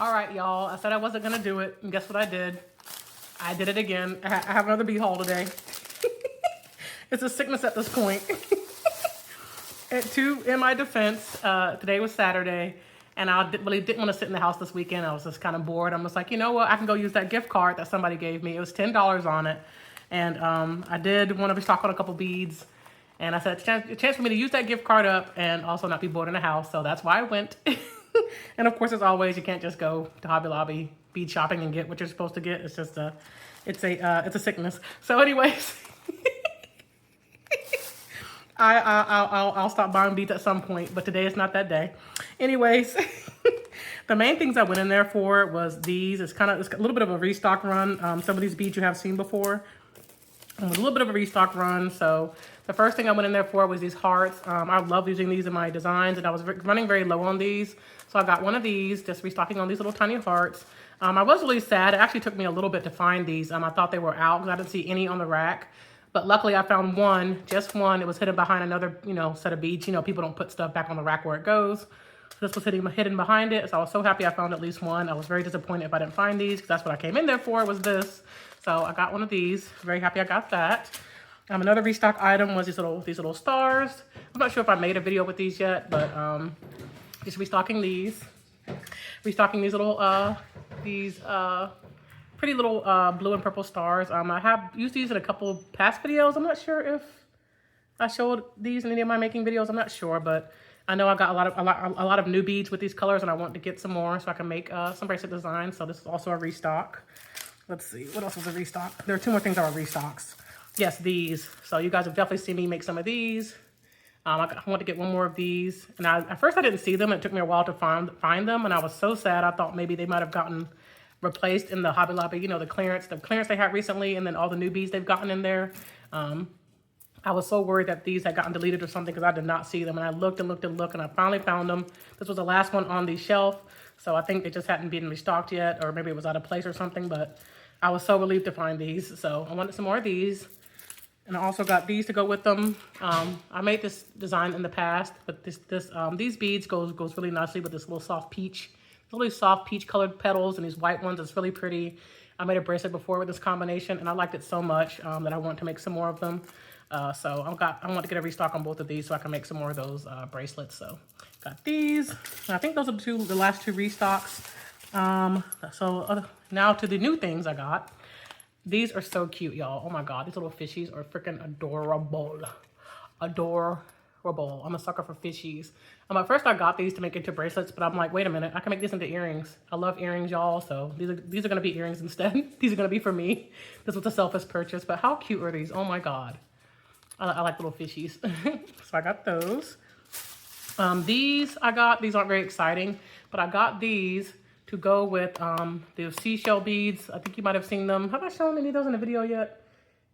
All right, y'all. I said I wasn't going to do it. And guess what I did? I did it again. I have another bead haul today. It's a sickness at this point. In my defense, today was Saturday. And I really didn't want to sit in the house this weekend. I was just kind of bored. I'm just like, you know what? I can go use that gift card that somebody gave me. It was $10 on it. And I did want to restock on a couple beads. And I said, a chance for me to use that gift card up and also not be bored in the house. So that's why I went. And of course, as always, you can't just go to Hobby Lobby bead shopping and get what you're supposed to get. It's just it's a sickness. So anyways, I'll stop buying beads at some point, but today is not that day. Anyways, the main things I went in there for was these. It's a little bit of a restock run. Some of these beads you have seen before. A little bit of a restock run. So the first thing I went in there for was these hearts. I love using these in my designs, and I was running very low on these. So I got one of these, just restocking on these little tiny hearts. I was really sad. It actually took me a little bit to find these. I thought they were out because I didn't see any on the rack. But luckily I found one, just one. It was hidden behind another, set of beads. People don't put stuff back on the rack where it goes. So this was hidden behind it. So I was so happy I found at least one. I was very disappointed if I didn't find these because that's what I came in there for, was this. So I got one of these. Very happy I got that. Another restock item was these little stars. I'm not sure if I made a video with these yet, but just restocking these. Restocking these little, pretty little blue and purple stars. I have used these in a couple past videos. I'm not sure if I showed these in any of my making videos. I'm not sure, but I know I got a lot of new beads with these colors, and I want to get some more so I can make some bracelet designs. So this is also a restock. Let's see, what else was a restock? There are two more things that were restocks. Yes, these. So you guys have definitely seen me make some of these. I want to get one more of these. And at first I didn't see them. It took me a while to find them, and I was so sad. I thought maybe they might have gotten replaced in the Hobby Lobby, the clearance they had recently, and then all the new beads they've gotten in there. I was so worried that these had gotten deleted or something because I did not see them. And I looked and looked and looked, and I finally found them. This was the last one on the shelf. So I think they just hadn't been restocked yet, or maybe it was out of place or something. But I was so relieved to find these. So I wanted some more of these. And I also got these to go with them. I made this design in the past, but these beads goes really nicely with this little soft peach. Really soft peach colored petals and these white ones. It's really pretty. I made a bracelet before with this combination, and I liked it so much that I want to make some more of them. So I want to get a restock on both of these so I can make some more of those bracelets. So got these. I think those are the last two restocks. Now to the new things I got. These are so cute, y'all. Oh my God, these little fishies are freaking adorable. Adorable. I'm a sucker for fishies. At first I got these to make into bracelets, but I'm like, wait a minute, I can make this into earrings. I love earrings, y'all. So these are gonna be earrings instead. These are gonna be for me. This was a selfish purchase, but how cute are these? Oh my God. I like little fishies. So I got those. These aren't very exciting, but I got these to go with the seashell beads. I think you might have seen them. Have I shown any of those in the video yet?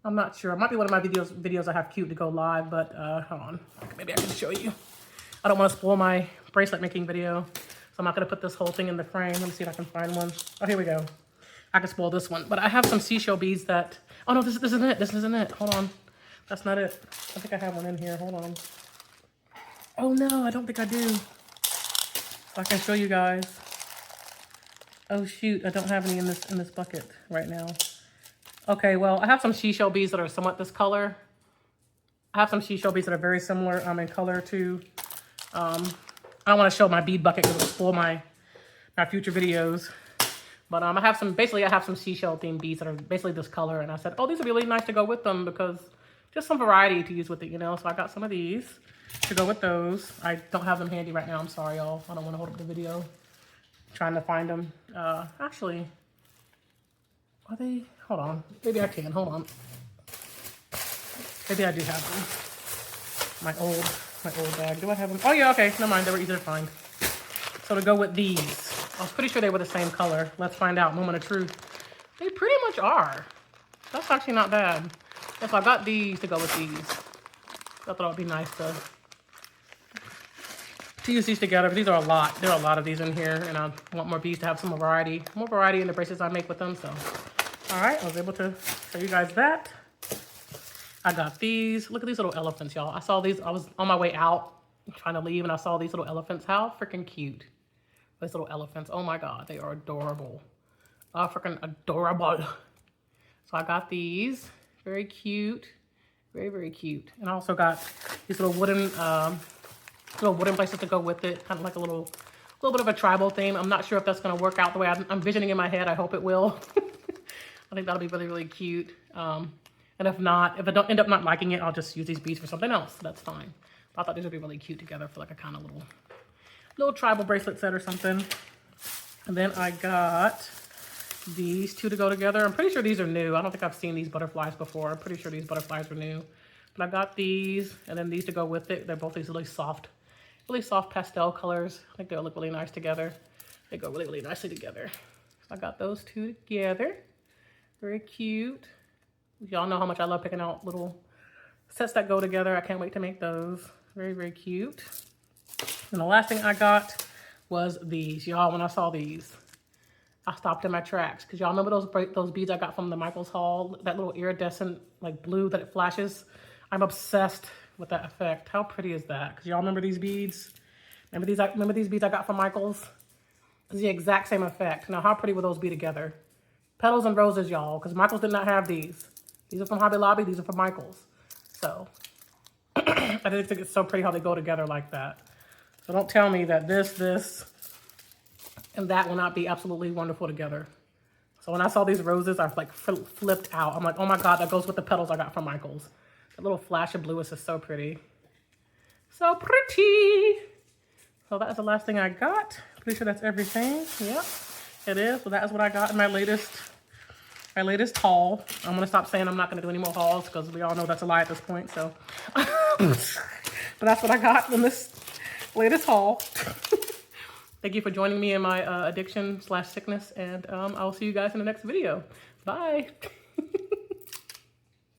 I'm not sure. It might be one of my videos I have cute to go live, but hold on. Maybe I can show you. I don't want to spoil my bracelet making video, so I'm not going to put this whole thing in the frame. Let me see if I can find one. Oh, here we go. I can spoil this one, but I have some seashell beads that... Oh, no, this isn't it. This isn't it. Hold on. That's not it. I think I have one in here. Hold on. Oh, no, I don't think I do. So I can show you guys. Oh shoot, I don't have any in this bucket right now. Okay, well, I have some seashell beads that are somewhat this color. I have some seashell beads that are very similar in color to... I don't want to show my bead bucket because it'll spoil my future videos. But I have some seashell themed beads that are basically this color, and I said, oh, these would be really nice to go with them because just some variety to use with it, So I got some of these to go with those. I don't have them handy right now. I'm sorry, y'all. I don't want to hold up the video. Trying to find them. Actually, are they? Hold on. Maybe I can. Hold on. Maybe I do have them. My old bag. Do I have them? Oh yeah. Okay. Never mind. They were easy to find. So to go with these, I was pretty sure they were the same color. Let's find out. Moment of truth. They pretty much are. That's actually not bad. If I got these to go with these, I thought it would be nice to use these together. But these are a lot. There are a lot of these in here, and I want more beads to have some variety, more variety in the bracelets I make with them. So, all right, I was able to show you guys that. I got these. Look at these little elephants, y'all. I saw these. I was on my way out trying to leave, and I saw these little elephants. How freaking cute. These little elephants. Oh my God, they are adorable. Freaking adorable. So I got these. Very cute. Very, very cute. And I also got these little wooden places to go with it. Kind of like a little bit of a tribal theme. I'm not sure if that's going to work out the way I'm envisioning in my head. I hope it will. I think that'll be really, really cute. And if not, if I don't end up not liking it, I'll just use these beads for something else. That's fine. I thought these would be really cute together for like a kind of little tribal bracelet set or something. And then I got these two to go together. I'm pretty sure these are new. I don't think I've seen these butterflies before. I'm pretty sure these butterflies are new. But I got these and then these to go with it. They're both these really soft pastel colors. I think they'll look really nice together. They go really, really nicely together. So I got those two together. Very cute. Y'all know how much I love picking out little sets that go together. I can't wait to make those. Very, very cute. And the last thing I got was these. Y'all, when I saw these, I stopped in my tracks. Because y'all remember those beads I got from the Michaels haul? That little iridescent like blue that it flashes? I'm obsessed with that effect. How pretty is that? Because y'all remember these beads? Remember these beads I got from Michaels? It's the exact same effect. Now, how pretty would those be together? Petals and roses, y'all. Because Michaels did not have these. These are from Hobby Lobby. These are from Michaels. So, I just think it's so pretty how they go together like that. So don't tell me that this, and that will not be absolutely wonderful together. So when I saw these roses, I like flipped out. I'm like, oh my God, that goes with the petals I got from Michaels. That little flash of blue is just so pretty. So pretty. So that's the last thing I got. Pretty sure that's everything. Yep, it is. So that is what I got in my latest haul. I'm gonna stop saying I'm not gonna do any more hauls because we all know that's a lie at this point. So, but that's what I got in this latest haul. Thank you for joining me in my addiction/sickness, and I'll see you guys in the next video. Bye.